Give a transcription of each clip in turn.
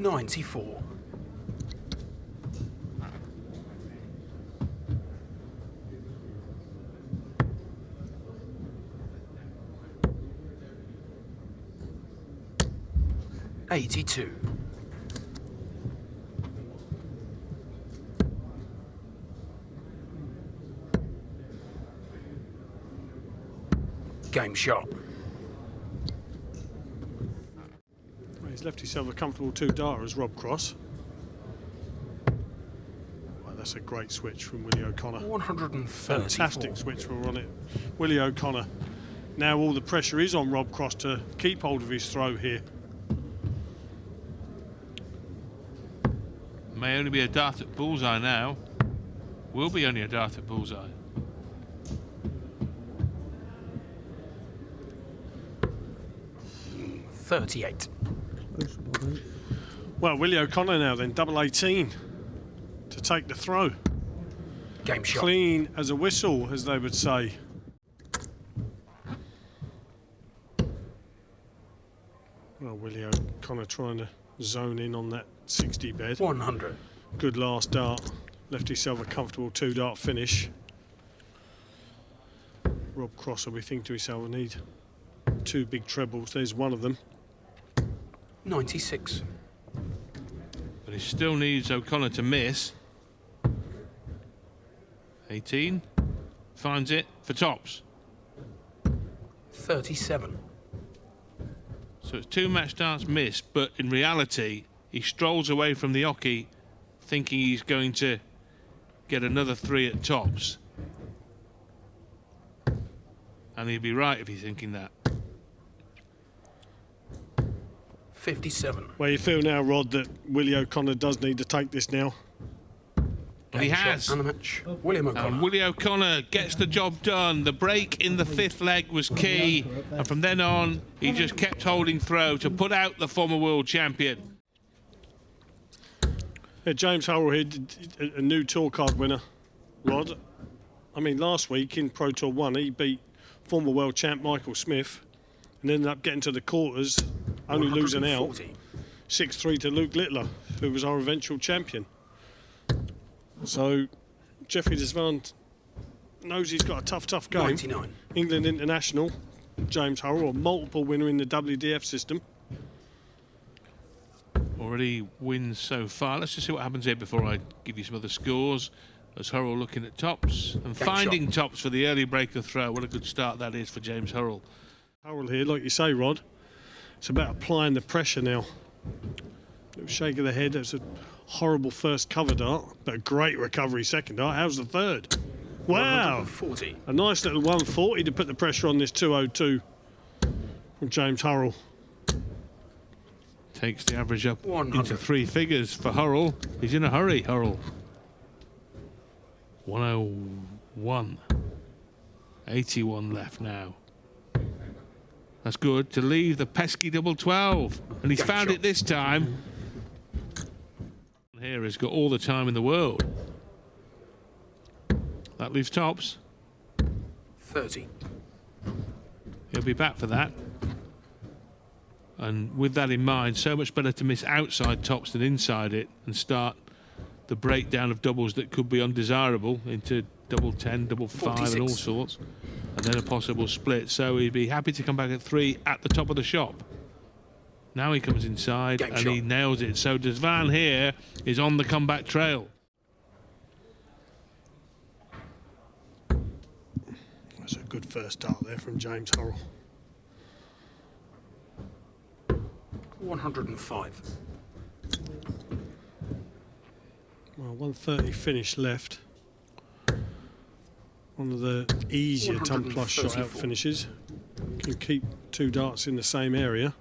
94. $82. Game shot. Well, he's left himself a comfortable 2-darter as Rob Cross. Well, that's a great switch from Willie O'Connor. 134. Fantastic switch from Willie O'Connor. Now all the pressure is on Rob Cross to keep hold of his throw here. May only be a dart at bullseye now. Will be only a dart at bullseye. $38. Well, Willie O'Connor now then, double 18 to take the throw. Game shot. Clean as a whistle, as they would say. Well, Willie O'Connor trying to zone in on that 60 bed. 100. Good last dart. Left himself a comfortable 2-dart finish. Rob Cross will be thinking to himself, I need 2 big trebles. There's one of them. 96. But he still needs O'Connor to miss. 18. Finds it for tops. 37. So it's 2 match darts missed, but in reality, he strolls away from the oche thinking he's going to get another 3 at tops. And he'd be right if he's thinking that. 57. Well, you feel now, Rod, that Willie O'Connor does need to take this now. And he has. And the match. William O'Connor. And Willie O'Connor gets the job done. The break in the 5th leg was key. And from then on, he just kept holding throw to put out the former world champion. Yeah, James Hurrell here, a new tour card winner, Rod. I mean, last week in Pro Tour 1, he beat former world champ Michael Smith and ended up getting to the quarters, only losing out 6-3 to Luke Littler, who was our eventual champion. So Jeffrey Zwaan knows he's got a tough game. 99. England international, James Hurrell, a multiple winner in the WDF system. Already wins so far. Let's just see what happens here before I give you some other scores. As Hurrell looking at tops and finding tops for the early breaker throw. What a good start that is for James Hurrell. Hurrell here, like you say, Rod, it's about applying the pressure now. Little shake of the head. That's a horrible first cover dart, but a great recovery second dart. How's the third? Wow! 140. A nice little 140 to put the pressure on this 202 from James Hurrell. Takes the average up 100. into 3 figures for Hurrell. He's in a hurry, Hurrell. 101. 81 left now. That's good to leave the pesky double 12. And he's found it this time. Here he's got all the time in the world. That leaves tops. 30. He'll be back for that. And with that in mind, so much better to miss outside tops than inside it and start the breakdown of doubles that could be undesirable into double 10, double 5 46. and all sorts, and then a possible split. So he'd be happy to come back at 3 at the top of the shop. Now he comes inside and he nails it. So Zwaan here is on the comeback trail. That's a good first start there from James Hurrell. 105. Well, 130 finish left. One of the easier ton plus shot out finishes. Can keep 2 darts in the same area.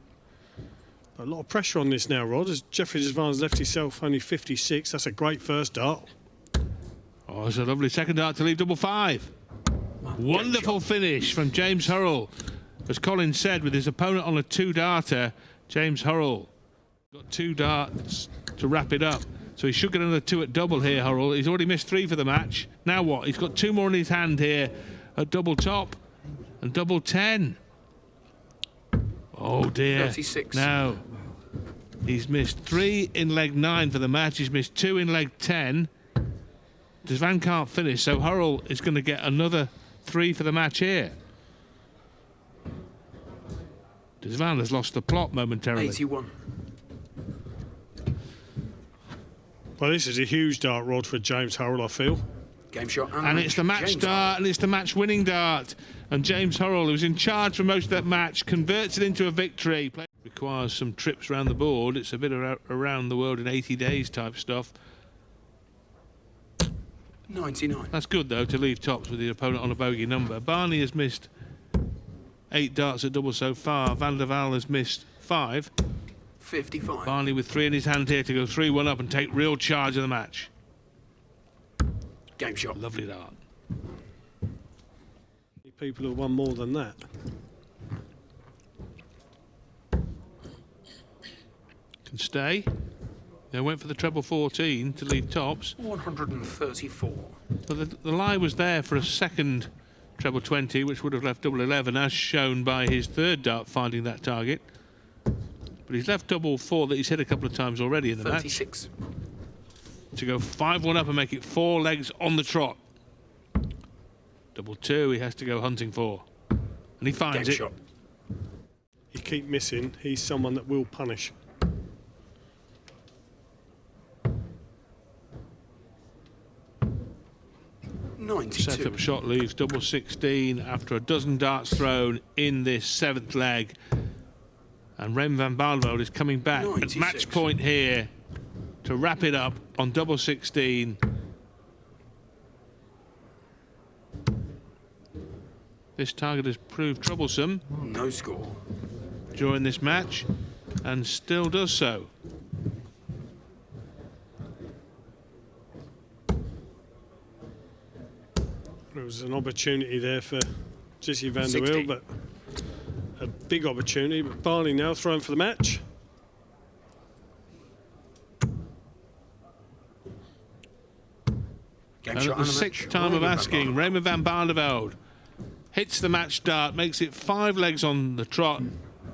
But a lot of pressure on this now, Rod, as Jeffrey Zwaan's left himself only 56. That's a great first dart. Oh, it's a lovely second dart to leave double 5. Wonderful finish from James Hurrell. As Colin said, with his opponent on a 2-darter, James Hurrell got 2 darts to wrap it up. So he should get another 2 at double here, Hurrell. He's already missed 3 for the match. Now what? He's got 2 more in his hand here at double top and double 10. Oh dear. 36. No. He's missed 3 in leg 9 for the match. He's missed 2 in leg 10. Zwaan can't finish, so Hurrell is going to get another 3 for the match here. Zwaan has lost the plot momentarily. 81. Well, this is a huge dart rod for James Hurrell, I feel. Game shot. And it's the match dart, and it's the match winning dart. And James Hurrell, who's in charge for most of that match, converts it into a victory. Requires some trips around the board. It's a bit around the world in 80 days type stuff. 99. That's good, though, to leave tops with the opponent on a bogey number. Barney has missed 8 darts at double so far. Van der Waal has missed 5. 55. Barney with 3 in his hand here to go 3-1 up and take real charge of the match. Game shot. Lovely dart. People have won more than that. Can stay. They went for the treble 14 to leave tops. 134. But the lie was there for a second treble 20, which would have left double 11, as shown by his third dart finding that target. But he's left double 4 that he's hit a couple of times already in the 36. match. To go 5-1 up and make it 4 legs on the trot. Double 2 he has to go hunting for. And he finds Game it. shot. You keep missing, he's someone that will punish. Set up shot leaves double 16 after a dozen darts thrown in this 7th leg. And Raymond van Barneveld is coming back 96. at match point here to wrap it up on double 16. This target has proved troublesome. No score. During this match and still does so. There was an opportunity there for Jitse van der 60. Waal, but a big opportunity. But Barney now throwing for the match. Game And shot. at the and a 6th match. time of Raymond van asking, Barneveld. Raymond van Barneveld hits the match dart, makes it 5 legs on the trot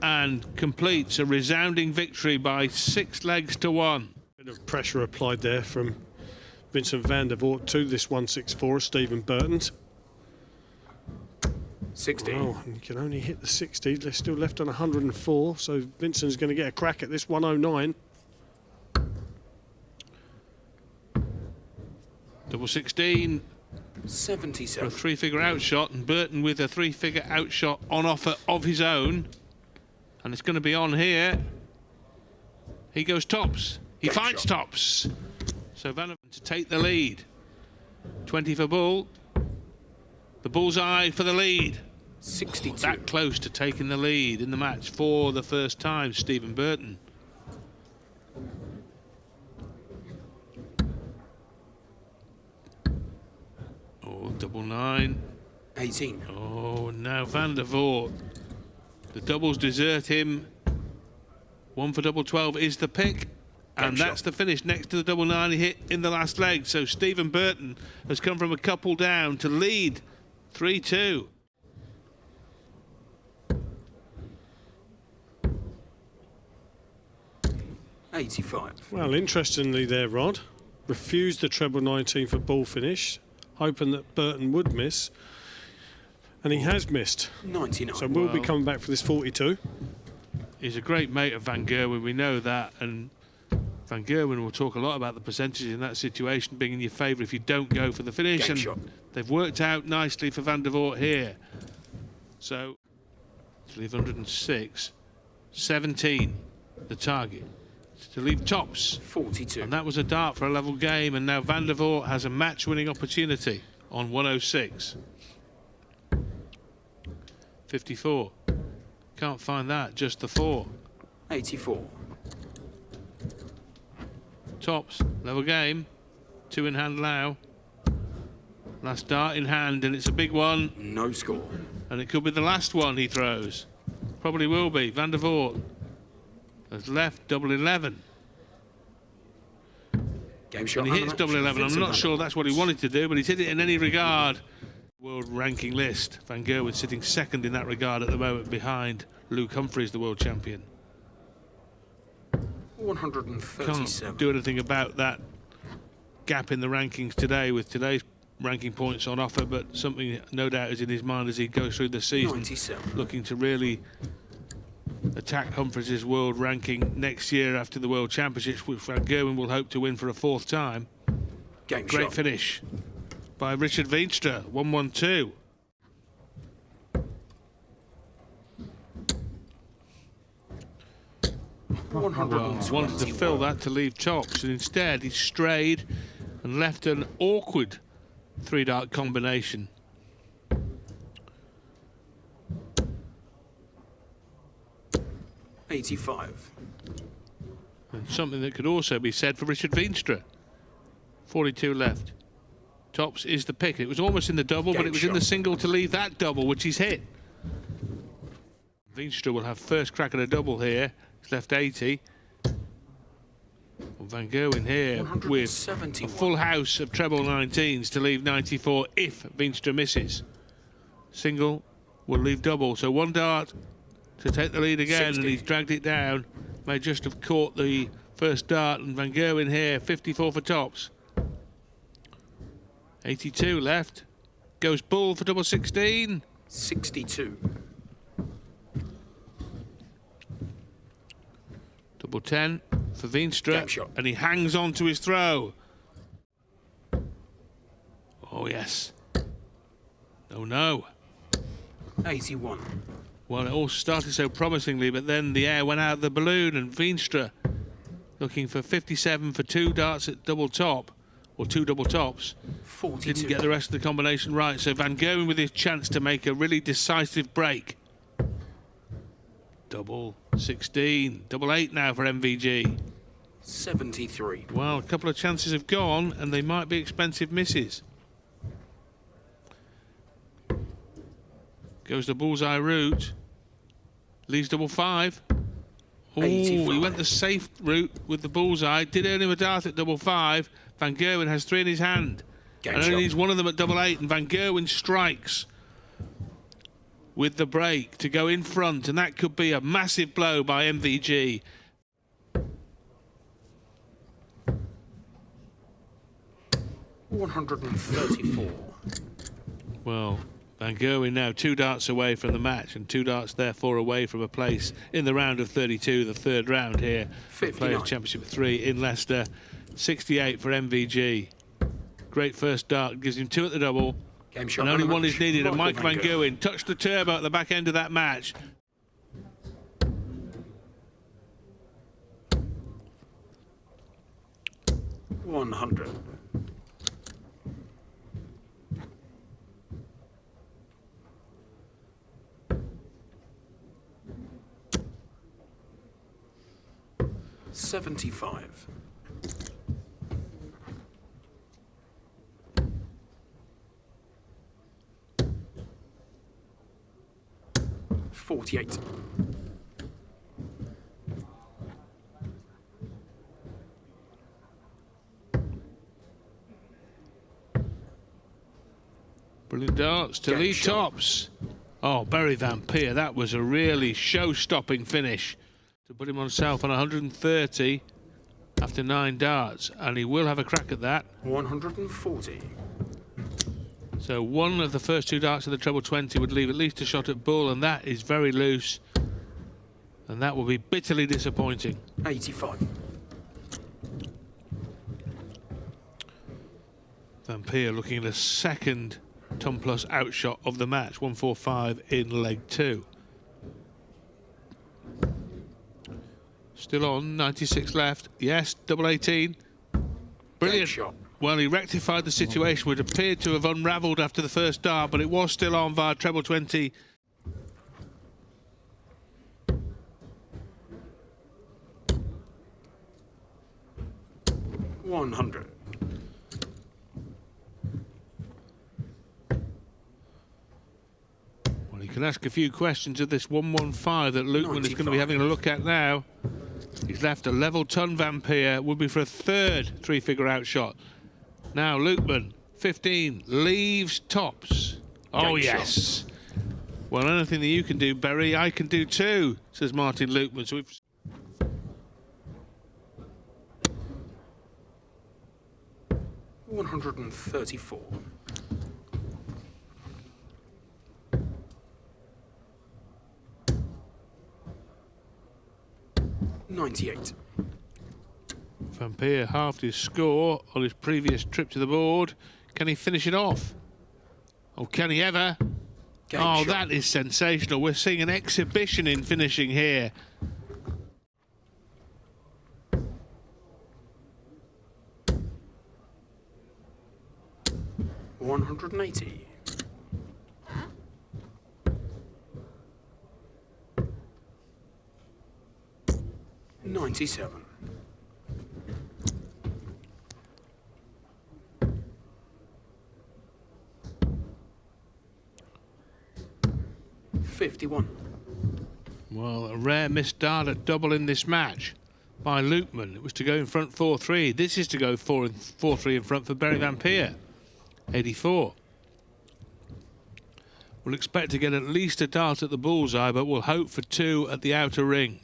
and completes a resounding victory by 6 legs to 1. Bit of pressure applied there from Vincent van der Voort to this 164 of Stephen Burton's. 60. Oh, and you can only hit the 60. They're still left on 104, so Vincent's going to get a crack at this 109. Double 16 for a 77. 3-figure outshot, and Burton with a 3-figure outshot on offer of his own. And it's going to be on here. He goes tops. He Game finds shot. tops. So Van to take the lead. 20 for Bull. The bullseye for the lead. 62. That close to taking the lead in the match for the first time, Stephen Burton. Oh, double 9. 18. Oh, now Van der Voort. The doubles desert him. 1 for double 12 is the pick. And Game that's shot. the finish next to the double 9 he hit in the last leg. So Stephen Burton has come from a couple down to lead 3-2. Well, interestingly there, Rod refused the treble 19 for ball finish, hoping that Burton would miss, and he has missed. 99. So we'll be Well- coming back for this 42. He's a great mate of Van Gerwen, we know that, and Van Gerwen will talk a lot about the percentages in that situation being in your favour if you don't go for the finish, Game and shot. they've worked out nicely for Van der Voort here. So, to leave 106, 17, the target. To leave tops, 42. and that was a dart for a level game, and now Van der Voort has a match-winning opportunity on 106. 54. Can't find that, just the 4. 84. Tops, level game, 2 in hand now. Last dart in hand, and it's a big one, No score. and it could be the last one he throws. Probably will be. Van der Voort has left double 11. Game shot. And he and a hits match. double 11. I'm Vincent not van sure der that's what he wanted to do, but he's hit it in any regard. World ranking list. Van Gerwen sitting second in that regard at the moment behind Luke Humphries, the world champion. 137. Can't do anything about that gap in the rankings today with today's ranking points on offer, but something no doubt is in his mind as he goes through the season, 97. looking to really attack Humphreys' world ranking next year after the World Championships, which Van Gerwen will hope to win for a 4th time. Game Great shot. finish by Richard Veenstra, 1-1-2. Well, wanted to fill that to leave tops, and instead he strayed and left an awkward 3-dart combination. $85. And something that could also be said for Richard Veenstra. 42 left. Tops is the pick. It was almost in the double, but it was in the single to leave that double, which he's hit. Veenstra will have first crack at a double here. He's left 80. Van Gerwen here with a full house of treble 19s to leave 94 if Veenstra misses. Single will leave double, so 1 dart to take the lead again, 60. and he's dragged it down. May just have caught the first dart, and Van Gerwen here, 54 for tops. 82 left. Goes bull for double 16. 62. Double 10 for Veenstra, Gap shot. and he hangs on to his throw. Oh, yes. Oh, no. 81. Well, it all started so promisingly, but then the air went out of the balloon, and Veenstra looking for 57 for 2 darts at double top, or 2 double tops. 42. Didn't get the rest of the combination right, so Van Gerwen with his chance to make a really decisive break. Double 16, double 8 now for MVG. 73. Well, a couple of chances have gone, and they might be expensive misses. Goes the bullseye route. Leaves double 5. Oh, he 85. went the safe route with the bullseye. Did earn him a dart at double 5. Van Gerwen has 3 in his hand. Game And only shot. needs one of them at double 8, and Van Gerwen strikes with the break to go in front, and that could be a massive blow by MVG. $134. Well, Van Gerwen now 2 darts away from the match, and 2 darts therefore away from a place in the round of 32, the 3rd round here. for the 59. Players' Championship 3 in Leicester. 68 for MVG. Great first dart, gives him 2 at the double. Game shot. And only on the 1 is match. needed, and Michael Van Gerwen. Gerwen touched the turbo at the back end of that match. $100. $75. $48. Brilliant darts to Game lead shot. tops. Oh, Barry Van Peer, that was a really show-stopping finish to put him on himself on 130 after 9 darts, and he will have a crack at that. 140. So one of the first 2 darts of the treble 20 would leave at least a shot at bull, and that is very loose, and that will be bitterly disappointing. 85. Van Peer looking at a second ton plus outshot of the match, 145 in leg 2. Still on, 96 left. Yes, double 18. Brilliant. Shot. Well, he rectified the situation, which appeared to have unravelled after the first dart, but it was still on via treble 20. $100. Well, he can ask a few questions of this 115 that Lukeman is going to be 95. having a look at now. He's left a level ton Van Peer, would be for a 3rd 3-figure outshot. Now Lukeman, 15, leaves tops. Oh, Great yes. Well, anything that you can do, Berry, I can do too, says Martin Lukeman. So 134. 98. Van Peer halved his score on his previous trip to the board. Can he finish it off? Oh, can he ever? Game Oh, shot. that is sensational. We're seeing an exhibition in finishing here. $180. 97. 51. Well, a rare missed dart at double in this match by Lukeman. It was to go in front 4-3. This is to go 4-3 in front for Barry Van Peer. 84. We'll expect to get at least a dart at the bullseye, but we'll hope for 2 at the outer ring.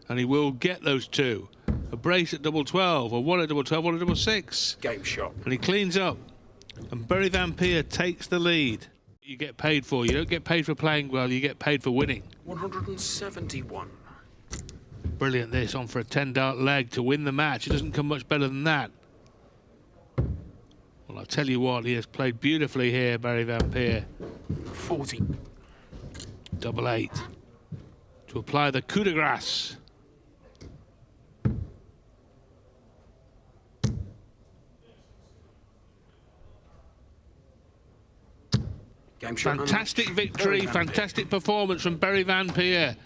And he will get those 2. A brace at double 12, or 1 at double 12, 1 at double 6. Game shot. And he cleans up. And Barry Van Peer takes the lead. You get paid for. You don't get paid for playing well, you get paid for winning. 171. Brilliant this, on for a 10-dart leg to win the match. It doesn't come much better than that. Well, I'll tell you what, he has played beautifully here, Barry Van Peer. 40. Double 8. To apply the coup de grace. Game shot. Fantastic victory, fantastic performance from Barry Van Peer.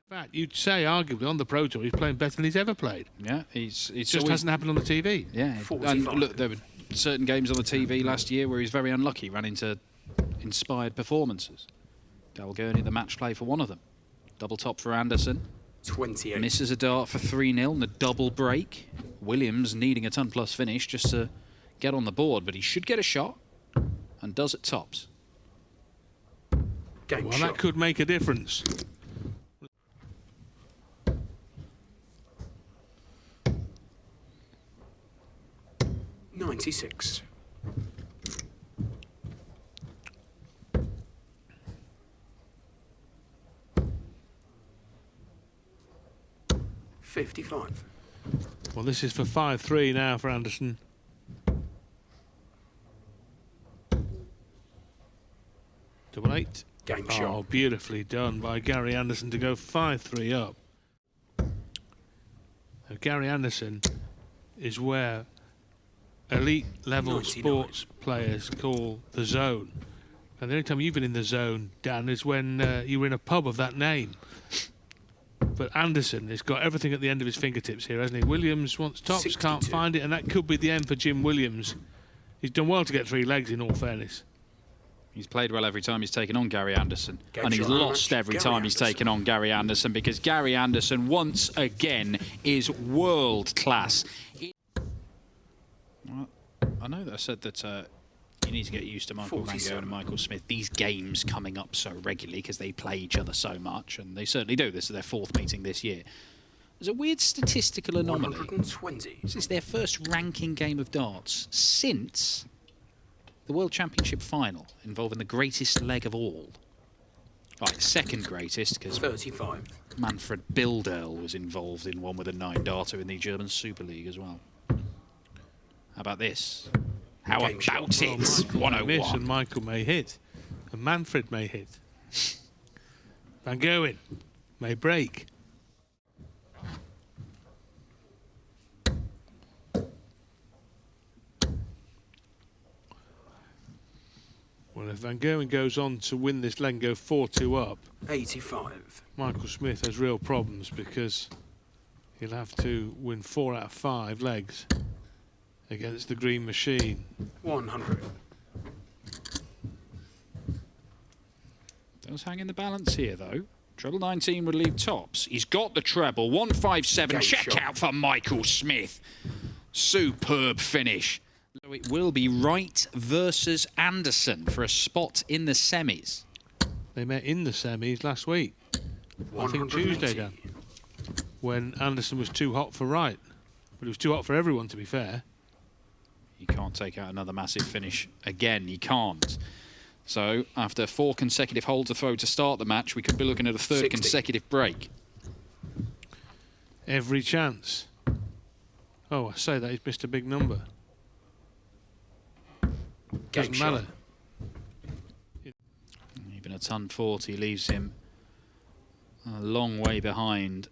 In fact, you'd say, arguably, on the Pro Tour, he's playing better than he's ever played. Yeah, it's Just always, hasn't happened on the TV. Yeah, 45. and look, there were certain games on the TV last year where he was very unlucky, ran into inspired performances. Dalgurney, the match play for one of them. Double top for Anderson. 28. Misses a dart for 3-0 and a double break. Williams needing a ton plus finish just to get on the board, but he should get a shot and does at tops. Game Well, shot. that could make a difference. $96. 55. Well, this is for 5-3 now for Anderson. Double 8. Game Oh, shot. beautifully done by Gary Anderson to go 5-3 up. Now, Gary Anderson is where elite level 99. sports players call the zone. And the only time you've been in the zone, Dan, is when you were in a pub of that name. But Anderson has got everything at the end of his fingertips here, hasn't he? Williams wants tops, 62. can't find it, and that could be the end for Jim Williams. He's done well to get 3 legs, in all fairness. He's played well every time he's taken on Gary Anderson. Game And he's shot. lost every Gary time he's Anderson. taken on Gary Anderson, because Gary Anderson, once again, is world class. Well, I know that I said that you need to get used to Michael Van Gogh 47. and Michael Smith. These games coming up so regularly because they play each other so much, and they certainly do. This is their 4th meeting this year. There's a weird statistical anomaly. 120. This is their first ranking game of darts since the World Championship final, involving the greatest leg of all. Right, second greatest, because 35. Manfred Bilderl was involved in one with a 9-darter in the German Super League as well. How about this? How Game shot. about it? Michael may miss 101. and Michael may hit. And Manfred may hit. Van Gerwen may break. Well, if Van Gerwen goes on to win this leg and go 4-2 up, 85. Michael Smith has real problems, because he'll have to win 4 out of 5 legs against the Green Machine. 100. Does hang in the balance here, though. Treble 19 would leave tops. He's got the treble. 157. Game Check shot. out for Michael Smith. Superb finish. So it will be Wright versus Anderson for a spot in the semis. They met in the semis last week. I think 180. Tuesday, Dan, when Anderson was too hot for Wright. But it was too hot for everyone, to be fair. You can't take out another massive finish again. You can't. So after 4 consecutive holds a throw to start the match, we could be looking at a third 60. consecutive break. Every chance. Oh, I say that he's missed a big number. Doesn't matter. Even a ton 40 leaves him a long way behind.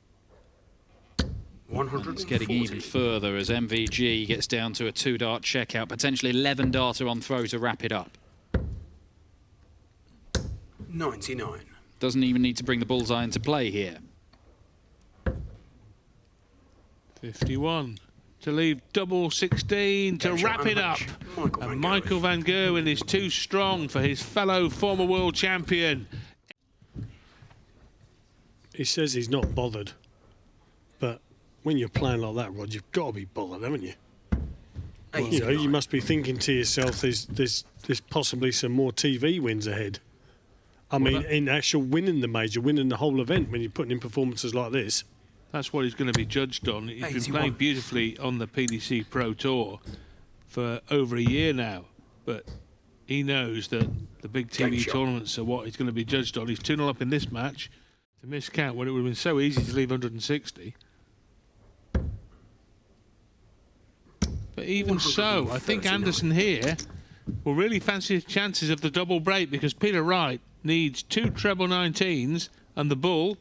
And it's getting even further as MVG gets down to a 2-dart checkout, potentially 11-darter on throw to wrap it up. 99. Doesn't even need to bring the bullseye into play here. 51 to leave double 16 to wrap it up. And Michael van Gerwen is too strong for his fellow former world champion. He says he's not bothered, but when you're playing like that, Rod, you've got to be bothered, haven't you? You know, you must be thinking to yourself, there's possibly some more TV wins ahead. I mean, in actual winning the major, winning the whole event, when you're putting in performances like this. That's what he's going to be judged on. He's been playing beautifully on the PDC Pro Tour for over a year now, but he knows that the big TV tournaments are what he's going to be judged on. He's 2-0 up in this match to miss count when it would have been so easy to leave 160. But even so, I think Anderson here will really fancy his chances of the double break, because Peter Wright needs 2 treble 19s and the bull,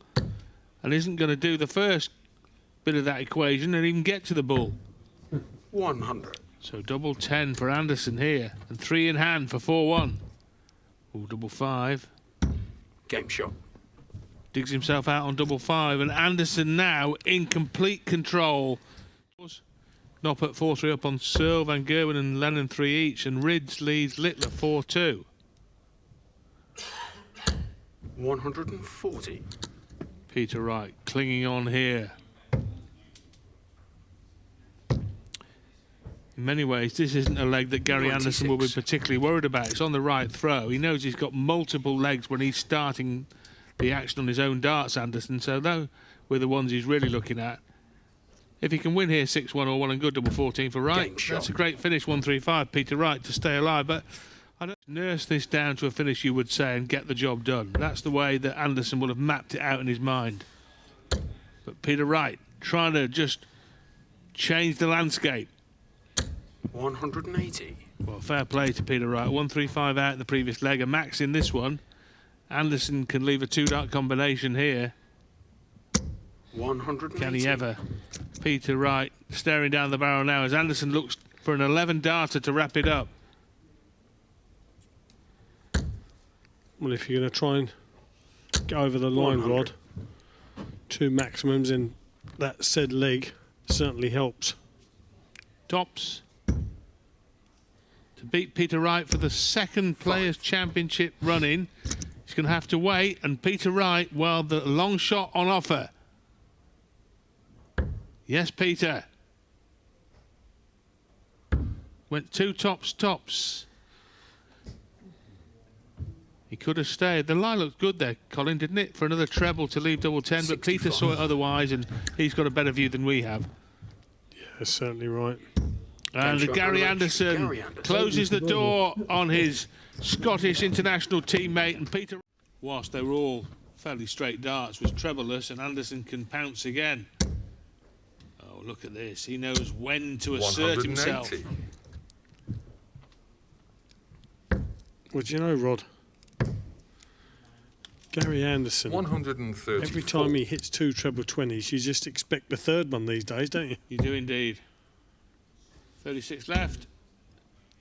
and isn't going to do the first bit of that equation and even get to the bull. 100. So double 10 for Anderson here, and 3 in hand for 4-1. Oh, double 5. Game shot. Digs himself out on double 5, and Anderson now in complete control. Knopp at 4-3 up on Searle, Van Gerwen and Lennon 3 each, and Rids leads Littler 4-2. 140. Peter Wright clinging on here. In many ways, this isn't a leg that Gary 96. Anderson will be particularly worried about. It's on the right throw. He knows he's got multiple legs when he's starting the action on his own darts, Anderson, so those were the ones he's really looking at. If he can win here 6-1 or 1 and good, double 14 for Wright. That's a great finish, 135, Peter Wright, to stay alive. But I don't nurse this down to a finish, you would say, and get the job done. That's the way that Anderson will have mapped it out in his mind. But Peter Wright trying to just change the landscape. 180. Well, fair play to Peter Wright. 135 out in the previous leg, a max in this one. Anderson can leave a 2-dart combination here. 180. Can he ever? Peter Wright staring down the barrel now as Anderson looks for an 11-darter to wrap it up. Well, if you're going to try and get over the line, 100. Rod, 2 maximums in that said leg certainly helps. Tops to beat Peter Wright for the 2nd Players' Championship run-in. He's going to have to wait, and Peter Wright, well, the long shot on offer. Yes, Peter. Went 2 tops. He could have stayed. The line looked good there, Colin, didn't it? For another treble to leave double 10, but Peter saw it otherwise, and he's got a better view than we have. Yeah, that's certainly right. And Gary Anderson closes the door on his Scottish international teammate, and Peter, whilst they were all fairly straight darts, was trebleless, and Anderson can pounce again. Oh, look at this. He knows when to assert himself. Well, do you know, Rod? Gary Anderson, 130. every time he hits 2 treble 20s, you just expect the 3rd one these days, don't you? You do indeed. 36 left.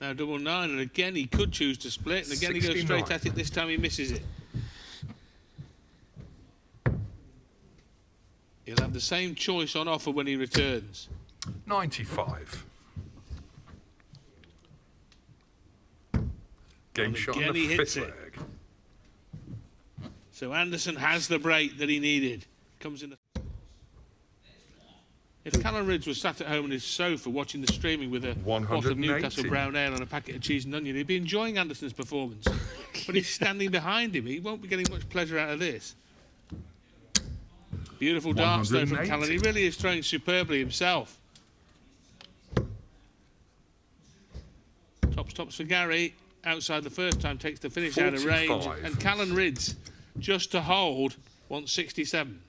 Now double 9, and again he could choose to split, and again 69. He goes straight at it. This time he misses it. He'll have the same choice on offer when he returns. 95. Game shot on the 5th leg. So Anderson has the break that he needed. Comes in. If Callum Ridge was sat at home on his sofa watching the streaming with a bottle of Newcastle brown ale and a packet of cheese and onion, he'd be enjoying Anderson's performance. But he's standing behind him. He won't be getting much pleasure out of this. Beautiful darts though from Callum. He really is throwing superbly himself. Tops for Gary. Outside the first time, takes the finish out of range. 45. And Callan Ridds, just to hold, wants 67.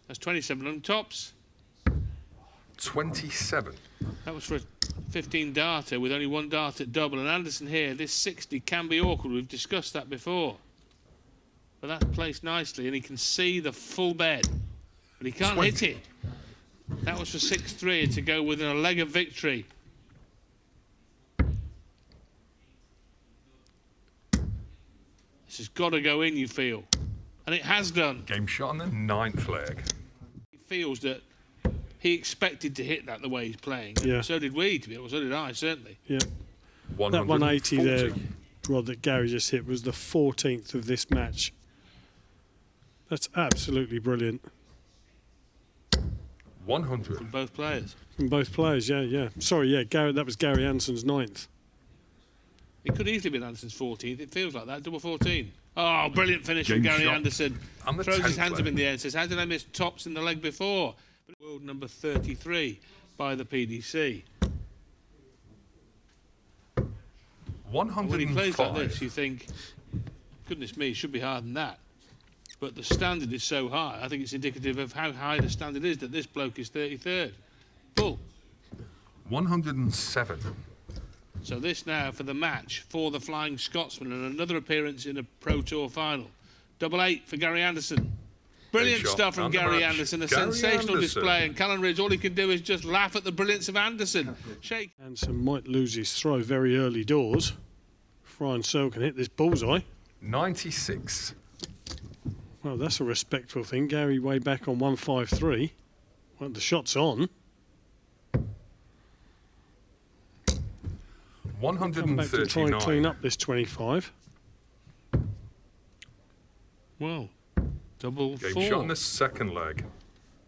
That's 27 on tops. 27. That was for a 15 darter with only one dart at double. And Anderson here, this 60 can be awkward. We've discussed that before. But that's placed nicely, and he can see the full bed. But he can't 20. hit it. That was for 6-3 to go within a leg of victory. This has got to go in, you feel. And it has done. Game shot on the 9th leg. He feels that he expected to hit that the way he's playing. Yeah. So did we, to be honest. So did I, certainly. Yeah. That 180 140. there, Rod, that Gary just hit was the 14th of this match. That's absolutely brilliant. 100. From both players. From both players, yeah. Sorry, yeah, Gary. That was Gary Anderson's 9th. It could easily be Anderson's 14th. It feels like that. Double 14. Oh, brilliant finish from Game Gary shot. Anderson. On the Throws his 10th hands up leg. in the air and says, how did I miss tops in the leg before? But world number 33 by the PDC. And when he plays like this, 105. you think, goodness me, it should be higher than that. But the standard is so high, I think it's indicative of how high the standard is that this bloke is 33rd. Full. 107. So this now for the match for the Flying Scotsman and another appearance in a Pro Tour final. 88 for Gary Anderson. Brilliant Big shot stuff from on the Gary match. Anderson. A Gary sensational Anderson. display. And Callan Ridge, all he can do is just laugh at the brilliance of Anderson. Shake. Anderson might lose his throw very early doors. Ryan Searle can hit this bullseye. 96. Well, that's a respectful thing. Gary way back on 153. Well, the shot's on. Come back to try and clean 139. up this 25. Well, double Game four. shot on the 2nd leg.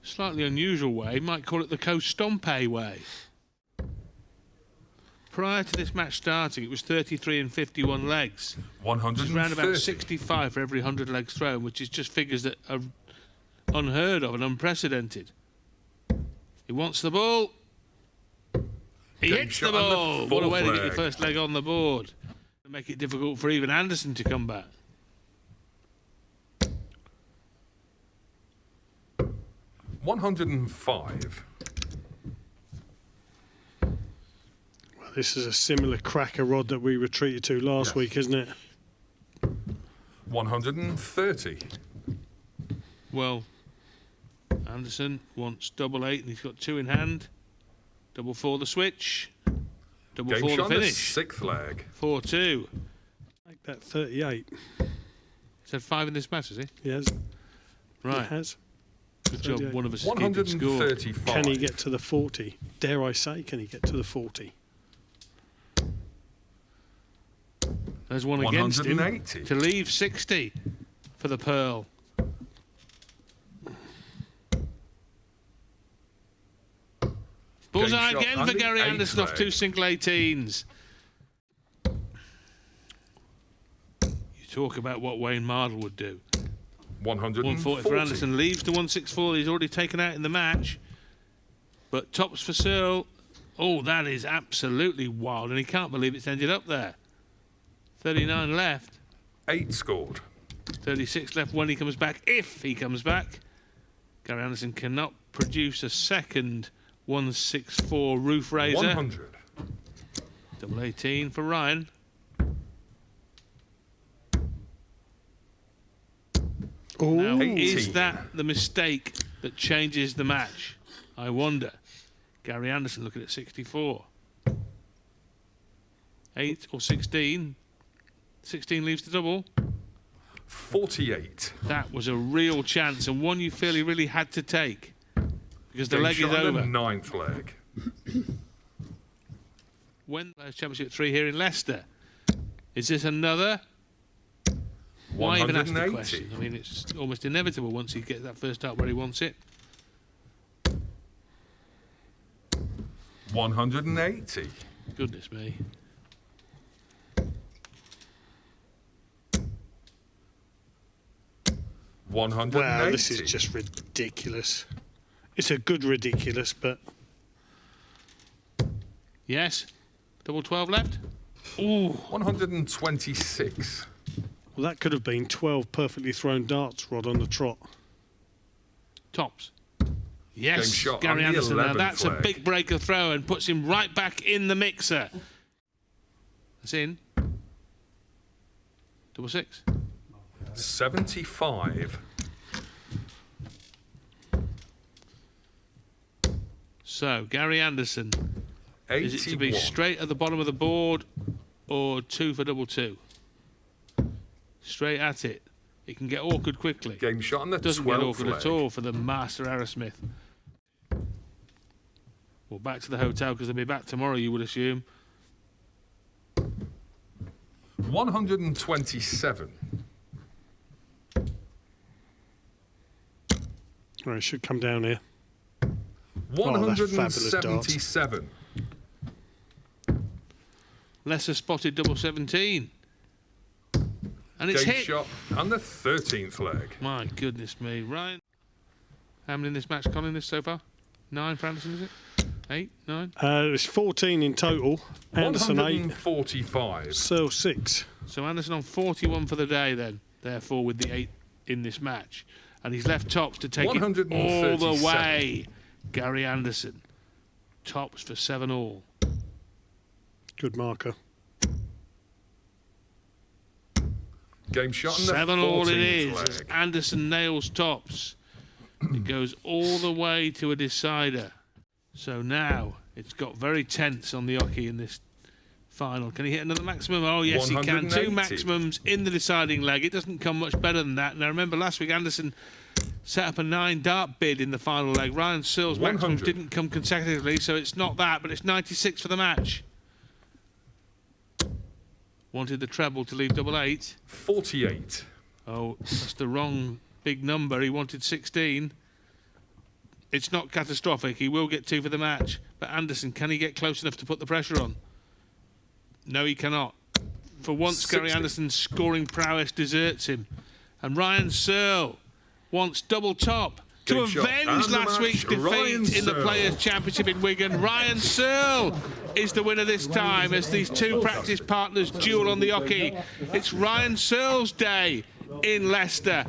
Slightly unusual way. Might call it the Coast Stompe way. Prior to this match starting, it was 33 and 51 legs. Which is around about 130. 65 for every 100 legs thrown, which is just figures that are unheard of and unprecedented. He wants the ball. He Game hits the shot on the ball. What a way to get your leg. first leg on the board. To make it difficult for even Anderson to come back. 105. Well, this is a similar cracker, Rod, that we were treated to last Yes. week, isn't it? 130. Well, Anderson wants double 8 and he's got 2 in hand. Double 4 the switch. Double Game 4 the shot on the finish. 6th leg. 4-2. Make that 38. He's had 5 in this match, has he? Yes, he Right. has. Good job. 38. One of us is keeping score. 135. Can he get to the 40? Dare I say, can he get to the 40? There's one against him 180. to leave 60 for the Pearl. Bullseye shot again on for the Gary 8th Anderson off leg. 2 single 18s. You talk about what Wayne Mardle would do. 140 for 140. Anderson, leaves to 164. He's already taken out in the match. But tops for Searle. Oh, that is absolutely wild, and he can't believe it's ended up there. 39 left. 8 scored. 36 left when he comes back, if he comes back. Gary Anderson cannot produce a second 164 roof raiser. 100. Double 18 for Ryan. Now, 18. is that the mistake that changes the match? I wonder. Gary Anderson looking at 64. 8 or 16. 16 leaves the double. 48. That was a real chance, and one you feel he really had to take. Because the Game leg is shot on over. the 9th leg. When Players Championship 3 here in Leicester. Is this another? Why even ask the 180. question? I mean, it's almost inevitable once he gets that first start where he wants it. 180. Goodness me. Wow, this is just ridiculous. It's a good ridiculous, but Yes. Double 12 left. Ooh. 126. Well, that could have been 12 perfectly thrown darts, Rod, on the trot. Tops. Yes, Game shot Gary on the Anderson. Now 11 that's flag. a big breaker throw and puts him right back in the mixer. That's in. Double 6. 75. So, Gary Anderson. Is it to be 81. straight at the bottom of the board or 2 for double 2? Straight at it. It can get awkward quickly. Game shot on the Doesn't get 12 awkward leg. at all for the master Aerosmith. Well, back to the hotel because they'll be back tomorrow, you would assume. 127. Right, it should come down here. Oh, they're fabulous darts. 177. Lesser spotted double 17. And it's Game hit. shot on the 13th leg. My goodness me. Ryan. How many in this match, Colin, this so far? 9 for Anderson, is it? 8, 9? It's 14 in total. Anderson 8, 145. Searle 6. So Anderson on 41 for the day then, therefore, with the 8 in this match. And he's left tops to take it all the 137. way. Gary Anderson. Tops for 7 all. Good marker. Game shot on the 7 all it 14th is as leg. Anderson nails tops. It goes all the way to a decider. So now it's got very tense on the hockey in this final. Can he hit another maximum? Oh, yes, he can. 2 180. maximums in the deciding leg. It doesn't come much better than that. Now, remember, last week Anderson set up a 9 dart bid in the final leg. Ryan Searle's maximums 100. didn't come consecutively, so it's not that, but it's 96 for the match. Wanted the treble to leave double 8. 48. Oh, that's the wrong big number. He wanted 16. It's not catastrophic. He will get 2 for the match. But Anderson, can he get close enough to put the pressure on? No, he cannot. For once, 60. Gary Anderson's scoring prowess deserts him. And Ryan Searle wants double top to Big shot. avenge And the last match, week's Ryan defeat in the Searle. Players' Championship in Wigan. Ryan Searle is the winner this time as these 2 practice partners duel on the hockey. It's Ryan Searle's day in Leicester.